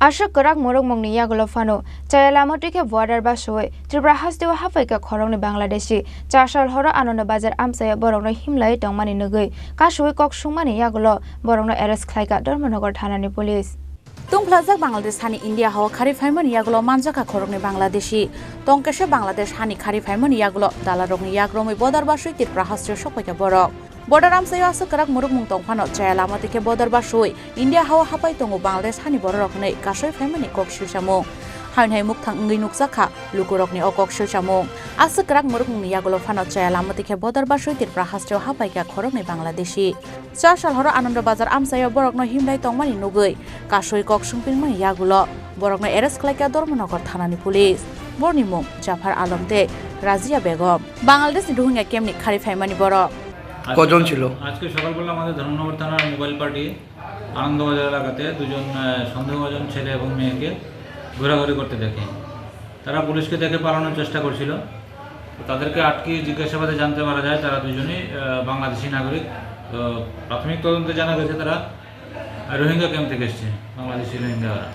Asuk Kwrak Mwrukmungni Yakulo Phano Chaya Lamatwikhe border Basuwi Tripura Hasteo Haphaikha Khorang Bangladeshi Chashal Hora Anona Bazar Amsaya Borongno Himlai Tongmani Nugui Kashui Kok Sungmani Yakulo Borongno arrest Khlaika Dharmanagar Thanani Police Tungplazak Bangladesh hani India hawa kharifhaimani Yakulo manjaka khorongni Bangladeshi tongkeshe Bangladesh hani kharifhaimani Yakulo dalarokni yakromai bodar Basuwi Tripura Hasteo Haphaikha borok border amsayo Asuk Kwrak Mwrukmung tongphano Chaya Lamatwikhe bodar Basuwi India hawa hapai tongo Bangladesh hani boroknei kasoi phaimani kok silsamung hainhai mukhthang ngui nukjakha lukurokni okok silsamung Asuk Kwrak Mwrukmungni Yakulo Phano Chaya Lamatwikhe bodar Basuwi Tripura Hasteo Haphaikha khorongni Bangladeshi Chashal horo Ananda Bazar amsayo borokno himlai tongmani nugui kasoi kok sungpingmani Yakulo borokno arrest khlaika Dharmanagar thanani police bornimung Jafar Alamte Razia Begum Bangladesh rohingya kemni kharifhaimani borok কজন ছিল আজকে সকালবেলা আমাদের ধর্মনগর থানার mobile party Anandabazar এলাকাতে দুজন সন্দেহভাজন ছেলে এবং মেয়েকে ঘোরাঘুরি করতে দেখে তারা পুলিশকে দেখে পালানোর চেষ্টা করছিল তাদেরকে আটকে জিজ্ঞাসাবাদে জানতে পারা যায় তারা দুজনই বাংলাদেশি নাগরিক তো প্রাথমিক তদন্তে জানা গেছে তারা রোহিঙ্গা ক্যাম্প থেকে এসেছে বাংলাদেশি রোহিঙ্গারা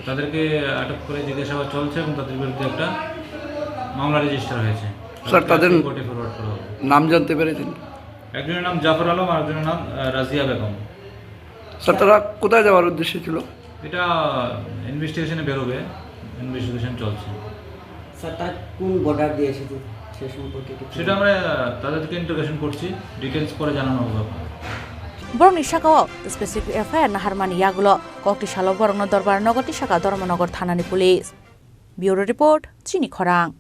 তাদেরকে আটক করে জিজ্ঞাসাবাদ চলছে এবং তাদের বিরুদ্ধে একটা মামলা রেজিস্টার হয়েছে স্যার তাদের নাম জানতে পেরেছেন একজনের নাম জাফর আলম আর একজনের নাম রাজিয়া বেগম স্যার তারা কোথায় যাওয়ার উদ্দেশ্য ছিল এটা ইনভেস্টিগেশনে বেরোবে ইনভেস্টিগেশন চলছে স্যার তার কোন বর্ডার দিয়ে এসেছে সে সম্পর্কে সেটা আমরা তাদেরকে ইন্টারোগেশন করছি ডিটেইলস পরে জানানো হবে borong sakao specific FIR naharmani Yakulo kokti salo borong no dorbar nogoti saka Dharmanagar thanani police bureau report Chini Khorang